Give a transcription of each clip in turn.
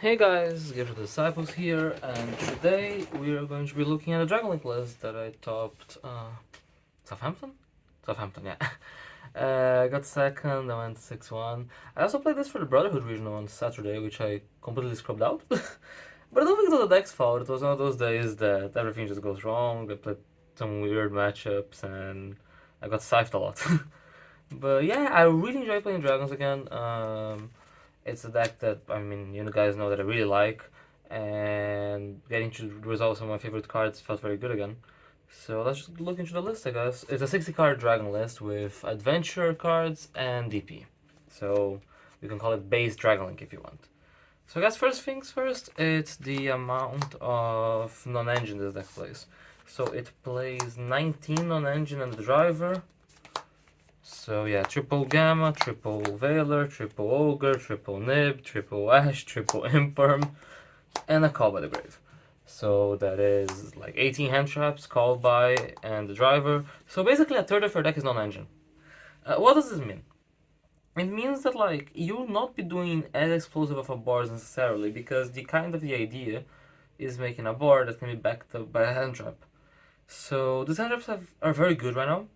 Hey guys, Gabriel the Disciples here, and today we are going to be looking at a Dragon Link list that I topped. Southampton? Southampton, yeah. I got second, I went 6-1. I also played this for the Brotherhood regional on Saturday, which I completely scrubbed out. But I don't think it was the deck's fault. It was one of those days that everything just goes wrong. I played some weird matchups and I got scythed a lot. But yeah, I really enjoy playing Dragons again. It's a deck that, I mean, you guys know that I really like, and getting to resolve some of my favorite cards felt very good again. So let's just look into the list, I guess. It's a 60 card Dragon list with adventure cards and DP. So you can call it base Dragon Link if you want. So I guess first things first, it's the amount of non-engine this deck plays. So it plays 19 non-engine and the driver. So yeah, triple Gamma, triple Veiler, triple Ogre, triple Nib, triple Ash, triple Imperm, and a Call by the Grave. So that is like 18 hand traps, Call by, and the driver. So basically a third of your deck is non-engine. What does this mean? It means that like you'll not be doing as explosive of a board necessarily, because the idea is making a board that can be backed up by a hand trap. So these hand traps are very good right now.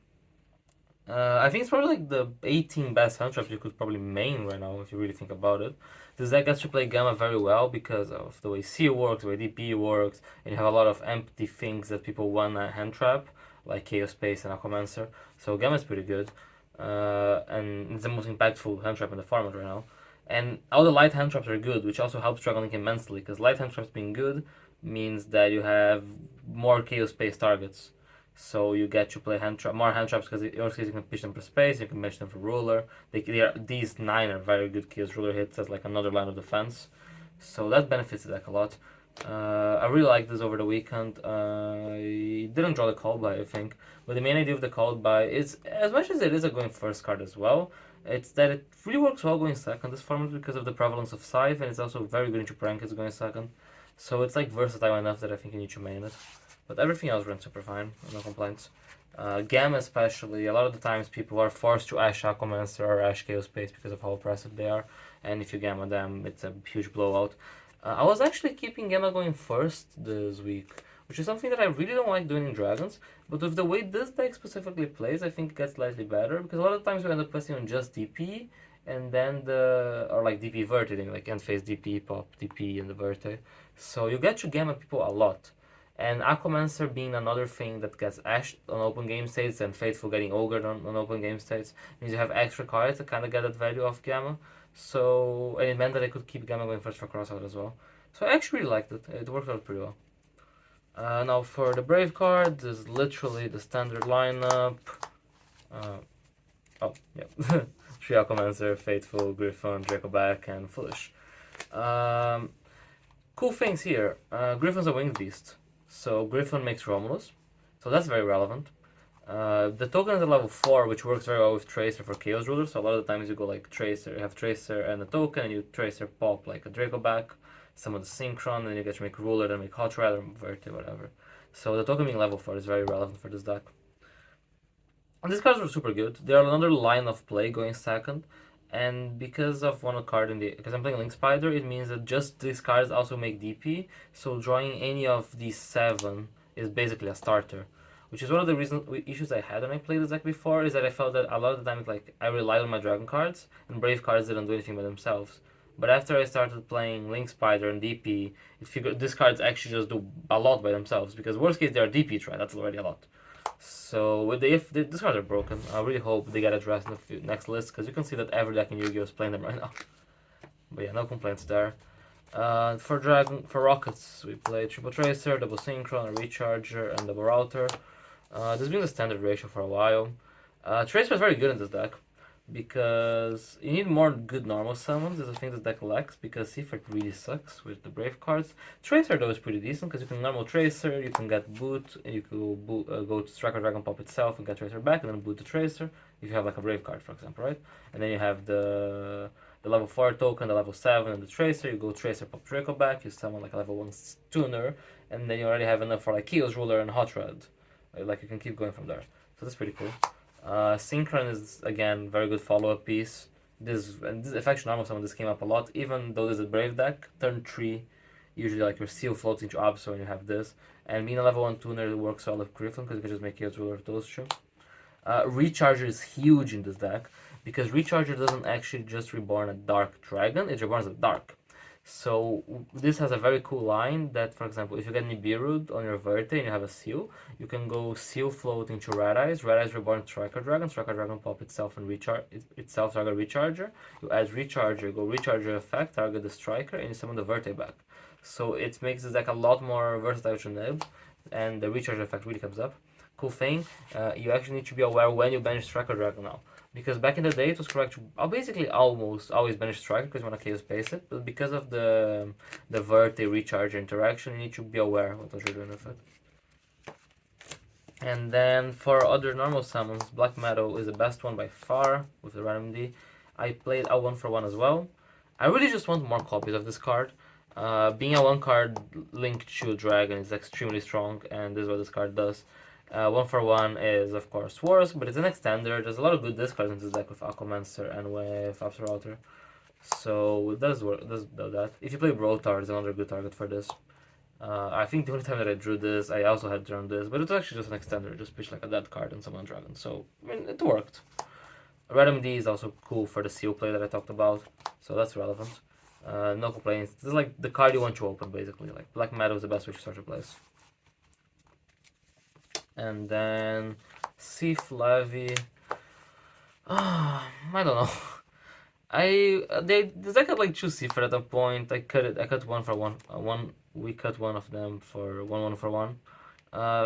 I think it's probably like the 18 best hand traps you could probably main right now if you really think about it. This deck gets to play Gamma very well because of the way C works, the way DP works, and you have a lot of empty things that people want a hand trap, like Chaos Space and Aquamancer. So Gamma is pretty good, and it's the most impactful hand trap in the format right now. And all the light hand traps are good, which also helps Dragon Link immensely, because light hand traps being good means that you have more Chaos Space targets. So you get to play more hand traps because in your case you can pitch them for space, you can pitch them for ruler. These 9 are very good kills. Ruler hits as like another line of defense, so that benefits the deck a lot. I really like this over the weekend. I didn't draw the call by, I think, but the main idea of the call by is, as much as it is a going first card as well, it's that it really works well going second this format because of the prevalence of Scythe, and it's also very good into Prankets going second. So it's like versatile enough that I think you need to main it. But everything else runs super fine, no complaints. Gamma especially, a lot of the times people are forced to Ash Aquamancer or Ash Chaos Space because of how oppressive they are, and if you Gamma them, it's a huge blowout. I was actually keeping Gamma going first this week, which is something that I really don't like doing in Dragons, but with the way this deck specifically plays, I think it gets slightly better, because a lot of times we end up pressing on just DP, and then or like DP Verte, like end phase DP, pop DP, and the Verte. So you get to Gamma people a lot. And Aquamancer being another thing that gets ashed on open game states, and Faithful getting ogred on open game states, means you have extra cards that kind of get that value of Gamma. So, and it meant that I could keep Gamma going first for crossout as well. So I actually really liked it. It worked out pretty well. Now for the Brave card, this is literally the standard lineup. Oh, yeah. 3 Aquamancer, Faithful, Griffin, Dracoback, and Foolish. Cool things here. Griffin's a winged beast. So Griffin makes Romulus, so that's very relevant. The token is at level 4, which works very well with Tracer for Chaos Ruler, so a lot of the times you go like Tracer, you have Tracer and a token, and you Tracer pop like a Dracoback, some of the Synchron, and you get to make Ruler, then make Hot Rod or Verte, whatever. So the token being level 4 is very relevant for this deck. And these cards were super good. They are another line of play going second, and because of one card because I'm playing Link Spider, it means that just these cards also make DP, so drawing any of these 7 is basically a starter, which is one of the issues I had when I played this deck before, is that I felt that a lot of the time like I relied on my Dragon cards, and Brave cards didn't do anything by themselves. But after I started playing Link Spider and DP, it figured these cards actually just do a lot by themselves, because worst case they are DP try, that's already a lot. So if these cards are broken, I really hope they get addressed in the next list, because you can see that every deck in Yu-Gi-Oh is playing them right now. But yeah, no complaints there. For Rockets, we play Triple Tracer, Double Synchron, a Recharger, and Double Router. This has been the standard ratio for a while. Tracer is very good in this deck, because you need more good normal summons. Is a thing this deck lacks, because Seafert really sucks with the Brave cards. Tracer though is pretty decent, because you can normal Tracer, you can get boot, and you can go to Striker Dragon Pop itself and get Tracer back, and then boot the Tracer if you have like a Brave card, for example, right? And then you have the level 4 token, the level 7, and the Tracer. You go Tracer Pop Draco back, you summon like a level 1 Tuner, and then you already have enough for like Chaos Ruler and Hot Rod. Like you can keep going from there. So that's pretty cool. Synchron is again very good follow-up piece. this effect normal summon, this came up a lot, even though there's a Brave deck, turn 3, usually like your seal floats into Absol and you have this. And being a level 1 tuner, it works well with Griffin because you can just make Chaos Ruler of those two. Recharger is huge in this deck because Recharger doesn't actually just reborn a Dark Dragon, it reborns a Dark. So this has a very cool line that, for example, if you get Nibiru on your Verte and you have a seal, you can go seal float into Red Eyes reborn Striker Dragon pop itself and recharge itself target Recharger. You add Recharger, go Recharger effect, target the Striker, and you summon the Verte back. So it makes this deck a lot more versatile to nib, and the Recharge effect really comes up. Cool thing, you actually need to be aware when you banish Striker Dragon now. Because back in the day, it was correct to basically almost always banish Striker because you want to Chaos Space it. But because of the Verte Recharge interaction, you need to be aware what you're doing with it. And then for other normal summons, Black Meadow is the best one by far with the random D. I played a 1-for-1 as well. I really just want more copies of this card. Being a 1 card linked to Dragon is extremely strong, and this is what this card does. 1-for-1 is of course worse, but it's an extender. There's a lot of good discards in this deck with Aquamancer and with Absoluter. So it does work, does do that. If you play Brotar, it's another good target for this. I think the only time that I drew this, I also had drawn this, but it's actually just an extender. Just pitch like a dead card and summon Dragon. So, I mean, it worked. Red MD is also cool for the seal play that I talked about, so that's relevant. No complaints. This is like the card you want to open, basically. Like Black Meadow is the best way to start your plays. And then Sif Levy. I don't know. This deck had like 2 Sifr at a point. I cut 1-for-1. We cut one of them for 1-1-for-1.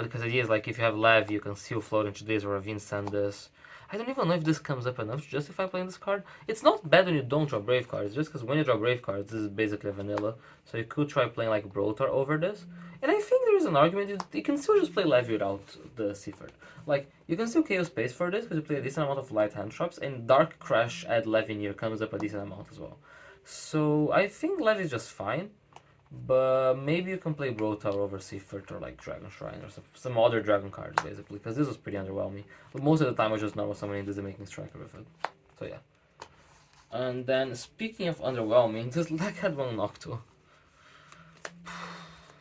Because the idea is like if you have Levy, you can seal float into this or Ravine send this. I don't even know if this comes up enough to justify playing this card. It's not bad when you don't draw Brave cards, just because when you draw Brave cards, this is basically a vanilla. So you could try playing like Brotar over this. And I think there is an argument you can still just play Levy without the Seaford. Like, you can still Chaos Space for this, because you play a decent amount of light hand traps, and Dark Crash at Levy near comes up a decent amount as well. So I think Levy is just fine. But maybe you can play Brotar over Seaford or like Dragon Shrine or some other dragon cards basically, because this was pretty underwhelming. But most of the time I was just normal summoning this and making Striker with it. So yeah. And then speaking of underwhelming, this deck had one Noctu.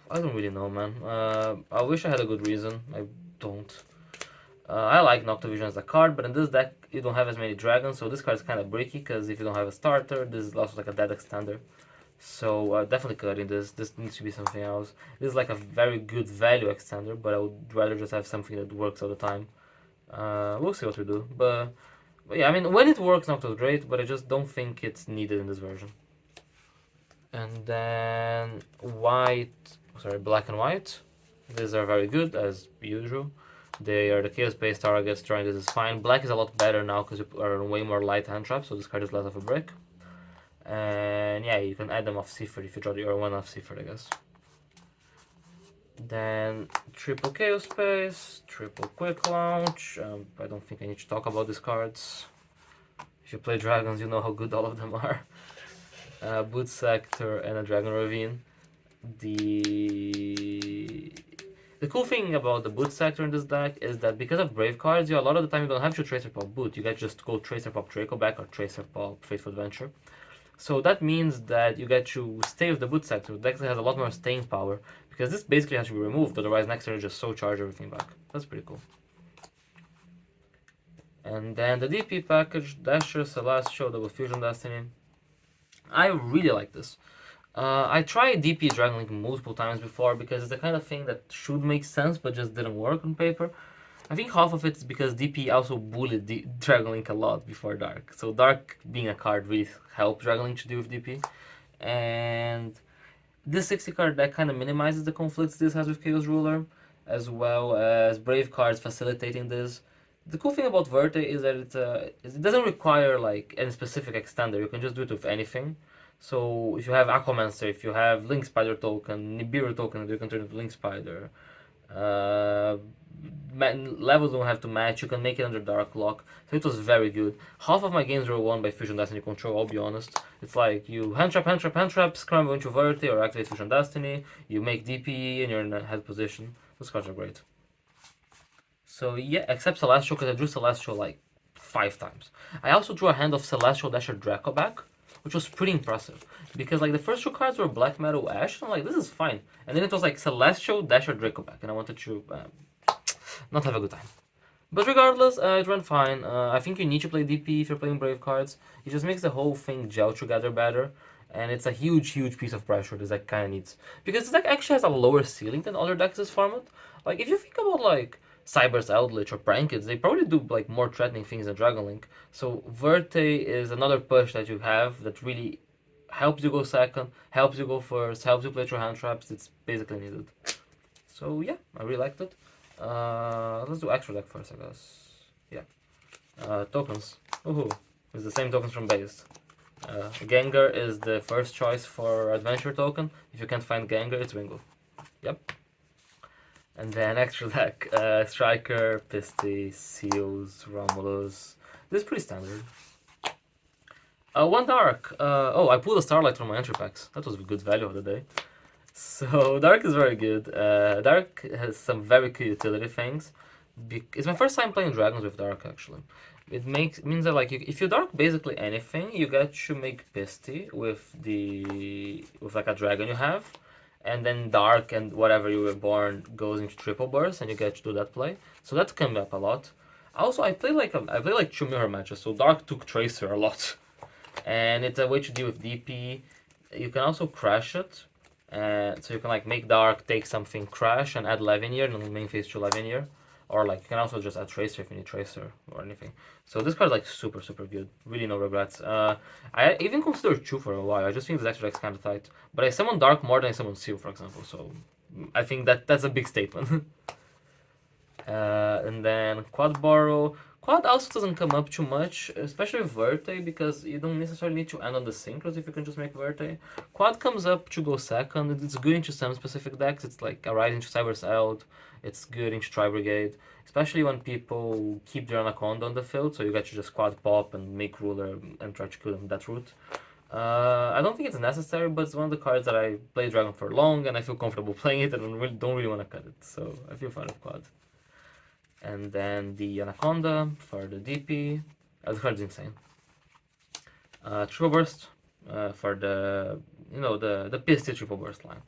I don't really know, man. I wish I had a good reason. I don't. I like Noctovision as a card, but in this deck you don't have as many dragons, so this card is kind of bricky because if you don't have a starter, this is also like a dead extender. So definitely cutting this. This needs to be something else. This is like a very good value extender, but I would rather just have something that works all the time. We'll see what we do. But yeah, I mean, when it works, Nocto's great, but I just don't think it's needed in this version. And then black and white. These are very good, as usual. They are the chaos-based targets. Drawing this is fine. Black is a lot better now because you are on way more light hand traps, so this card is less of a brick. And yeah, you can add them off Seaford if you draw your one off Seaford, I guess. Then triple Chaos Space, triple Quick Launch. I don't think I need to talk about these cards. If you play dragons, you know how good all of them are. Boot Sector and a Dragon Ravine. The cool thing about the Boot Sector in this deck is that because of Brave cards, a lot of the time you don't have to Tracer Pop Boot. You get just go Tracer Pop Draco back or Tracer Pop Faithful Adventure. So that means that you get to stay with the Boot Sector. The deck has a lot more staying power because this basically has to be removed, otherwise next turn you just so charge everything back. That's pretty cool. And then the DP package, Dasher, Celestial, Double Fusion Destiny. I really like this. I tried DP Dragon Link multiple times before because it's the kind of thing that should make sense but just didn't work on paper. I think half of it is because DP also bullied Dragon Link a lot before Dark. So Dark being a card really helped Dragon Link to do with DP. And this 60 card deck kind of minimizes the conflicts this has with Chaos Ruler, as well as Brave cards facilitating this. The cool thing about Verte is that it doesn't require like any specific extender. You can just do it with anything. So if you have Aquamancer, if you have Link Spider token, Nibiru token, you can turn it into Link Spider. Levels don't have to match, you can make it under Dark Lock, so it was very good. Half of my games were won by Fusion Destiny Control, I'll be honest. It's like you hand trap, scramble into Verte or activate Fusion Destiny, you make DP and you're in a head position. Those cards are great. So yeah, except Celestial, because I drew Celestial like 5 times. I also drew a hand of Celestial Dasher Draco back, which was pretty impressive. Because like the first 2 cards were Black Metal Ash, and I'm like, this is fine. And then it was like Celestial Dasher Draco back, and I wanted to not have a good time. But regardless, it ran fine. I think you need to play DP if you're playing Brave cards. It just makes the whole thing gel together better. And it's a huge, huge piece of pressure this deck kind of needs. Because this deck actually has a lower ceiling than other decks in this format. Like, if you think about, like, Cyber's Eldritch or Prankids, they probably do, like, more threatening things than Dragon Link. So, Verte is another push that you have that really helps you go second, helps you go first, helps you play through hand traps. It's basically needed. So, yeah, I really liked it. Let's do extra deck first, I guess. Yeah. Tokens. Woohoo. It's the same tokens from base. Gengar is the first choice for adventure token. If you can't find Gengar, it's Ringo. Yep. And then extra deck. Striker, Pisty, Seals, Romulus. This is pretty standard. One Dark. Oh, I pulled a Starlight from my entry packs. That was a good value of the day. So Dark is very good. Dark has some very cool utility things. It's my first time playing Dragons with Dark actually. It means that like if you Dark basically anything, you get to make Pisty with like a dragon you have, and then Dark and whatever you were born goes into triple burst, and you get to do that play. So that's coming up a lot. Also, I play like 2 mirror matches, so Dark took Tracer a lot, and it's a way to deal with DP. You can also crash it. So you can like make Dark, take something, crash, and add Lavineer, and then main phase to Lavineer. Or like you can also just add Tracer if you need Tracer or anything. So this card is like super, super good. Really no regrets. I even considered Chu for a while. I just think this extra deck's kind of tight. But I summon Dark more than I summon Seal, for example. So I think that's a big statement. And then Quad Borrow. Quad also doesn't come up too much, especially with Verte, because you don't necessarily need to end on the synchros if you can just make Verte. Quad comes up to go second. It's good into some specific decks. It's like a ride into Cyber's Eld. It's good into Tri Brigade, especially when people keep their Anaconda on the field, so you get to just Quad Pop and make Ruler and try to kill them that route. I don't think it's necessary, but it's one of the cards that I play Dragon for long, and I feel comfortable playing it, and I don't really want to cut it, so I feel fine with Quad. And then the Anaconda for the DP. The card is insane. Triple Burst for the Pisty Triple Burst line.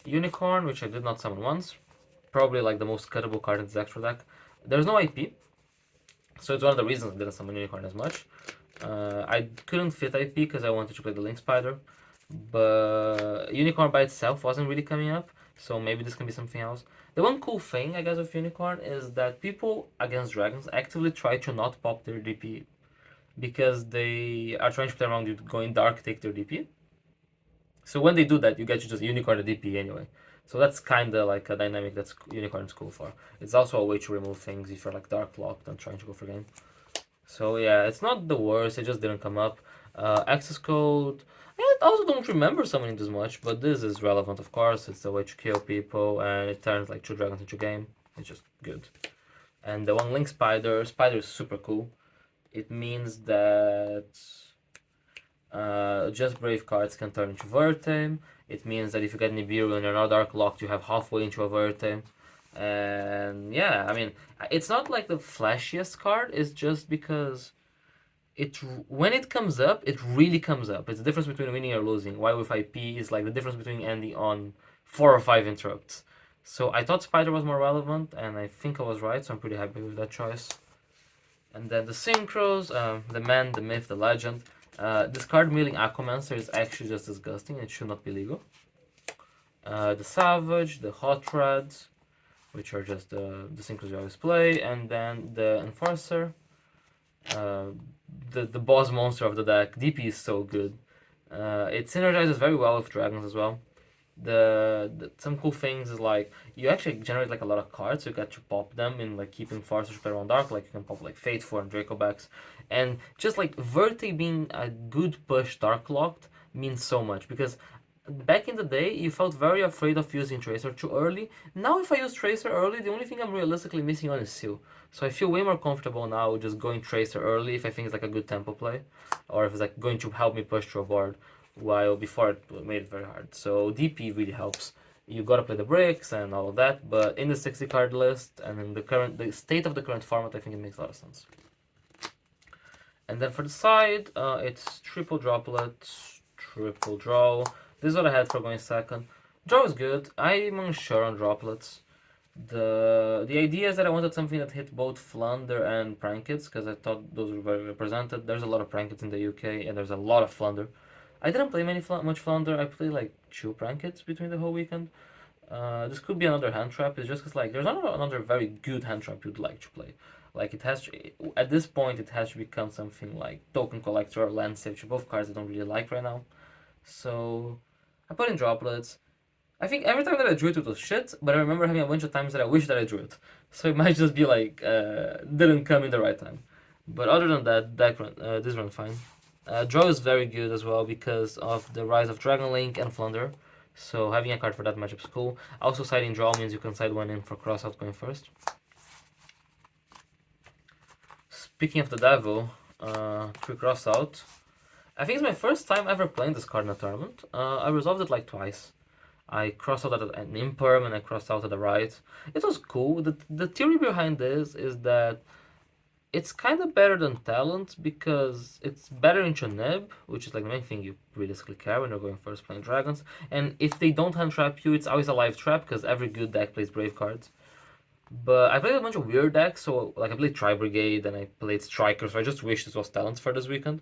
Unicorn, which I did not summon once. Probably like the most cuttable card in this extra deck. There's no IP, so it's one of the reasons I didn't summon Unicorn as much. I couldn't fit IP because I wanted to play the Link Spider, but Unicorn by itself wasn't really coming up, so maybe this can be something else. The one cool thing, I guess, with Unicorn is that people against Dragons actively try to not pop their DP because they are trying to play around you going Dark, take their DP. So when they do that, you get to just Unicorn the DP anyway. So that's kind of like a dynamic that's Unicorn's cool for. It's also a way to remove things if you're like Dark locked and trying to go for game. So yeah, it's not the worst, it just didn't come up. Access code, I also don't remember summoning this much, but this is relevant of course. It's a way to kill people and it turns like 2 dragons into game. It's just good. And the one Link Spider is super cool. It means that just Brave cards can turn into Verte. It means that if you get Nibiru and you're not Dark locked, you have halfway into a Verte. And yeah, I mean, it's not like the flashiest card, it's just because when it comes up, it really comes up. It's the difference between winning or losing. While with IP is like the difference between ending on 4 or 5 interrupts. So I thought Spider was more relevant, and I think I was right, so I'm pretty happy with that choice. And then the Synchros, the Man, the Myth, the Legend. This card milling Aquamancer is actually just disgusting. It should not be legal. The Savage, the Hot Rods, which are just the synchros you always play, and then the Enforcer, the boss monster of the deck. DP is so good. It synergizes very well with dragons as well. Some cool things is like you actually generate like a lot of cards, so you get to pop them in like keeping Force to play around Dark. Like you can pop like Fate 4 and Dracobacks, and just like Verte being a good push Dark locked means so much because back in the day you felt very afraid of using Tracer too early. Now if I use Tracer early, the only thing I'm realistically missing on is Seal. So I feel way more comfortable now just going Tracer early if I think it's like a good tempo play, or if it's like going to help me push through a board. While before it made it very hard. So DP really helps. You gotta play the bricks and all of that, but in the 60 card list and in the state of the current format, I think it makes a lot of sense. And then for the side, it's triple droplet, triple draw. This is what I had for going second. Draw is good. I'm unsure on droplets. The idea is that I wanted something that hit both Flunder and Prankets because I thought those were very represented. There's a lot of Prankets in the UK and there's a lot of Flunder. I didn't play much Flunder. I played like 2 Prankets between the whole weekend. This could be another hand trap. It's just because like there's not another very good hand trap you'd like to play. Like it has to, at this point it has to become something like Token Collector or Land Save, which are both cards I don't really like right now. So I put in droplets. I think every time that I drew it was shit, but I remember having a bunch of times that I wish that I drew it. So it might just be like didn't come in the right time. But other than that, this run fine. Draw is very good as well because of the rise of Dragon Link and Flunder. So having a card for that matchup is cool. Also, siding draw means you can side one in for crossout going first. Speaking of the devil, quick crossout. I think it's my first time ever playing this card in a tournament. I resolved it like twice. I crossed out at an imperm and I crossed out at the right. It was cool. The theory behind this is that it's kind of better than talent because it's better into nib, which is like the main thing you realistically care when you're going first playing dragons. And if they don't hand trap you, it's always a live trap because every good deck plays brave cards. But I played a bunch of weird decks, so like I played Tri Brigade and I played Striker, so I just wish this was talents for this weekend.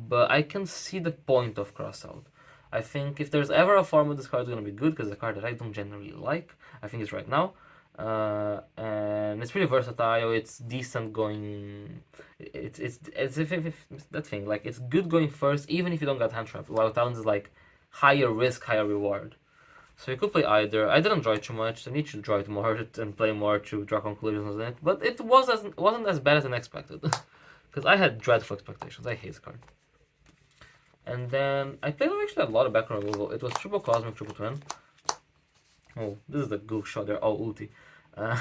But I can see the point of crossout. I think if there's ever a format this card is gonna be good, because it's a card that I don't generally like, I think it's right now. And it's pretty versatile. It's decent going. It's if that thing like it's good going first, even if you don't get hand trap. While talent is like higher risk, higher reward. So you could play either. I didn't draw it too much. I need to draw it more and play more to draw conclusions on it. But it wasn't as bad as unexpected, because I had dreadful expectations. I hate this card. And then I played actually a lot of background removal. It was triple cosmic, triple twin. Oh, this is the goof shot. They're all ulti. Uh,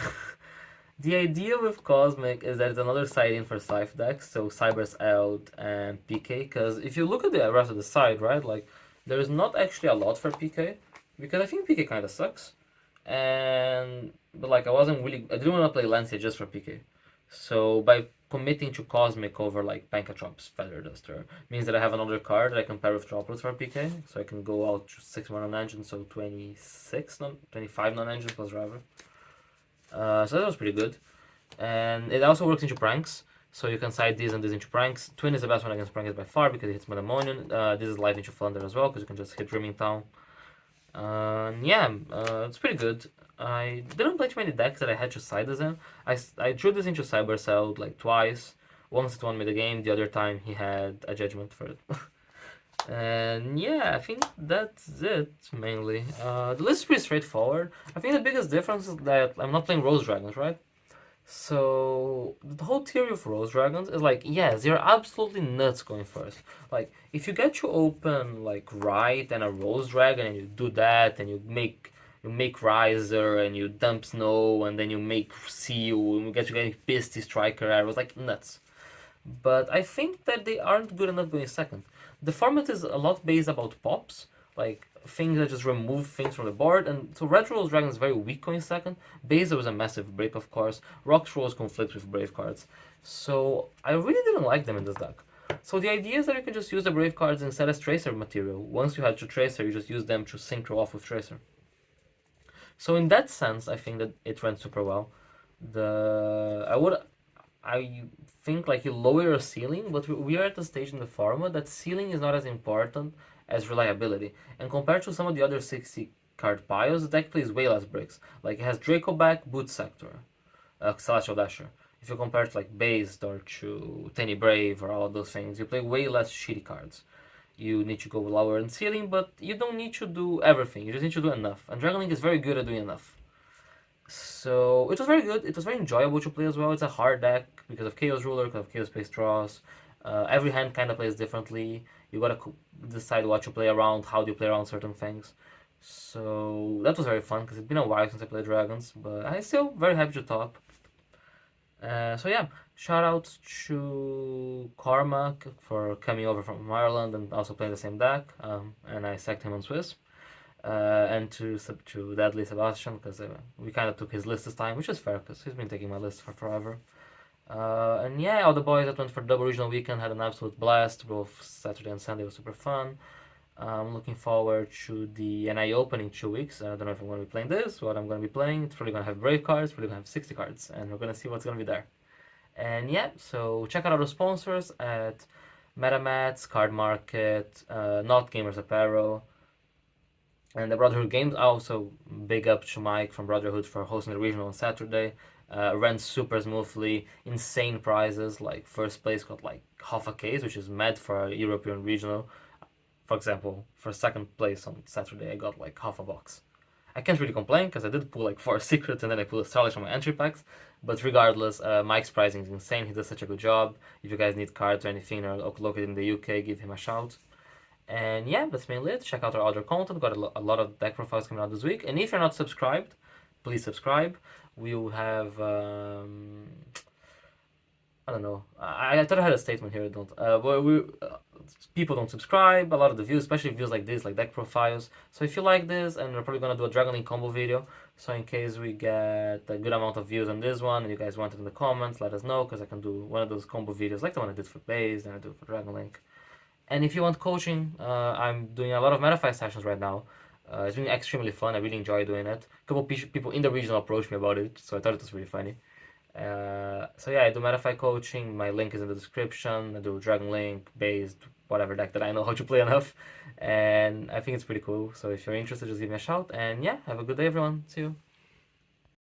the idea with cosmic is that it's another side in for Scythe decks, so Cyber's out and PK. Because if you look at the rest of the side, right, like there is not actually a lot for PK, because I think PK kind of sucks. But like I didn't want to play Lancia just for PK. So by committing to Cosmic over like Pankatrop's Feather Duster means that I have another card that I can pair with Droplets for PK. So I can go out 6 more non-engine, so 25 non-engine plus driver. So that was pretty good. And it also works into pranks. So you can side these and these into pranks. Twin is the best one against pranks by far because it hits Madamonian. This is live into Flunder as well because you can just hit Dreaming Town. It's pretty good. I didn't play too many decks that I had to side this in. I drew this into Cyber Cell like twice. Once it won me the game, the other time he had a judgment for it. And yeah, I think that's it mainly. The list is pretty straightforward. I think the biggest difference is that I'm not playing Rose Dragons, right? So the whole theory of Rose Dragons is like, yes, you're absolutely nuts going first. Like if you get to open like right and a Rose Dragon and you do that and you make Riser and you dump Snow and then you make Seal and you get to getting Pisty Striker arrows like nuts. But I think that they aren't good enough going second. The format is a lot based about pops, like things that just remove things from the board, and so Red Rose Dragon is very weak going second. Base was a massive break, of course. Rocks Rose conflicts with Brave cards, so I really didn't like them in this deck. So the idea is that you can just use the Brave cards instead as Tracer material. Once you had to Tracer, you just use them to synchro off with Tracer. So in that sense, I think that it went super well. I think like you lower your ceiling, but we are at the stage in the format that ceiling is not as important as reliability. And compared to some of the other 60 card piles, the deck plays way less bricks. Like it has Draco back, Boot Sector, Celestial Dasher. If you compare to like Based or to Tiny Brave or all of those things, you play way less shitty cards. You need to go lower in ceiling, but you don't need to do everything. You just need to do enough. And Dragon Link is very good at doing enough. So it was very good. It was very enjoyable to play as well. It's a hard deck because of Chaos Ruler, because of Chaos based draws. Every hand kind of plays differently. You gotta decide what you play around, how do you play around certain things. So that was very fun because it's been a while since I played Dragons, but I'm still very happy to top. So yeah, shout out to Cormac for coming over from Ireland and also playing the same deck. And I sacked him on Swiss. And to Deadly Sebastian because we kind of took his list this time, which is fair because he's been taking my list for forever. And yeah, all the boys that went for the double regional weekend had an absolute blast. Both Saturday and Sunday was super fun. I'm looking forward to the NI Open in 2 weeks. I don't know if I'm going to be playing this, what I'm going to be playing. It's probably going to have Brave cards, probably going to have 60 cards, and we're going to see what's going to be there. And yeah, so check out our sponsors at MetaMats, Card Market, Not Gamers Apparel, and the Brotherhood Games. Also, big up to Mike from Brotherhood for hosting the regional on Saturday. Ran super smoothly, insane prizes. Like first place got like half a case, which is mad for a European regional. For example, for second place on Saturday, I got like half a box. I can't really complain because I did pull like 4 secrets and then I pulled a stylish on my entry packs. But regardless, Mike's pricing is insane. He does such a good job. If you guys need cards or anything or located in the UK, give him a shout. And yeah, that's mainly it. Check out our other content. Got a lot of deck profiles coming out this week. And if you're not subscribed, please subscribe. We will have I don't know. I thought I had a statement here. I don't. People don't subscribe. A lot of the views, especially views like this, like deck profiles. So if you like this, and we're probably gonna do a Dragon Link combo video. So in case we get a good amount of views on this one, and you guys want it in the comments, let us know because I can do one of those combo videos, like the one I did for Base, then I do for Dragon Link. And if you want coaching, I'm doing a lot of MetaFi sessions right now. It's been extremely fun. I really enjoy doing it. A couple people in the region approached me about it, so I thought it was really funny. So yeah, I do MetaFi coaching. My link is in the description. I do Dragon Link based whatever deck that I know how to play enough, and I think it's pretty cool. So if you're interested, just give me a shout. And yeah, have a good day, everyone. See you.